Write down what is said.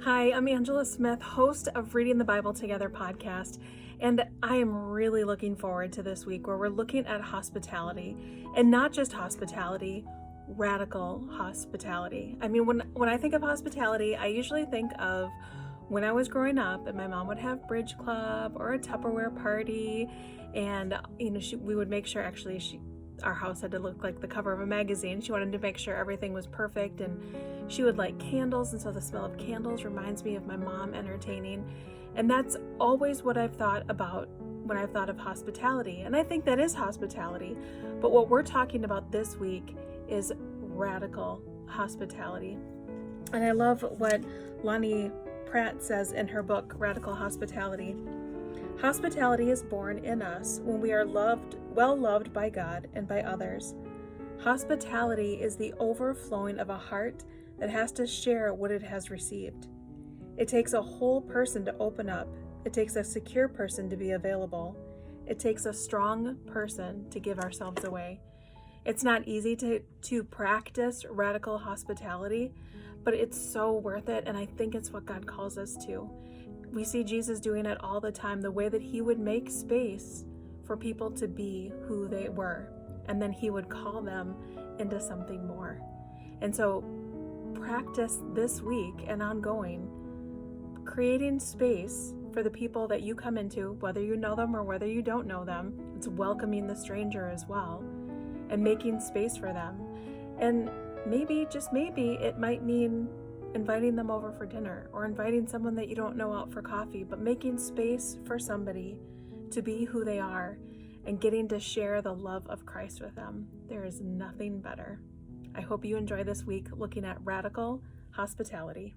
Hi, I'm Angela Smith, host of Reading the Bible Together podcast, and I am really looking forward to this week where we're looking at hospitality, and not just hospitality, radical hospitality. I mean, when I think of hospitality, I usually think of when I was growing up and my mom would have bridge club or a Tupperware party, and we would make sure our house had to look like the cover of a magazine. She wanted to make sure everything was perfect, and she would light candles, and so the smell of candles reminds me of my mom entertaining. And that's always what I've thought about when I've thought of hospitality. And I think that is hospitality. But what we're talking about this week is radical hospitality. And I love what Lonnie Pratt says in her book, Radical Hospitality. Hospitality is born in us when we are well loved by God and by others. Hospitality is the overflowing of a heart that has to share what it has received. It takes a whole person to open up. It takes a secure person to be available. It takes a strong person to give ourselves away. It's not easy to practice radical hospitality, but it's so worth it, and I think it's what God calls us to. We see Jesus doing it all the time, the way that he would make space for people to be who they were, and then he would call them into something more. And so practice this week and ongoing, creating space for the people that you come into, whether you know them or whether you don't know them. It's welcoming the stranger as well and making space for them. And maybe, just maybe, it might mean inviting them over for dinner or inviting someone that you don't know out for coffee, but making space for somebody to be who they are and getting to share the love of Christ with them. There is nothing better. I hope you enjoy this week looking at radical hospitality.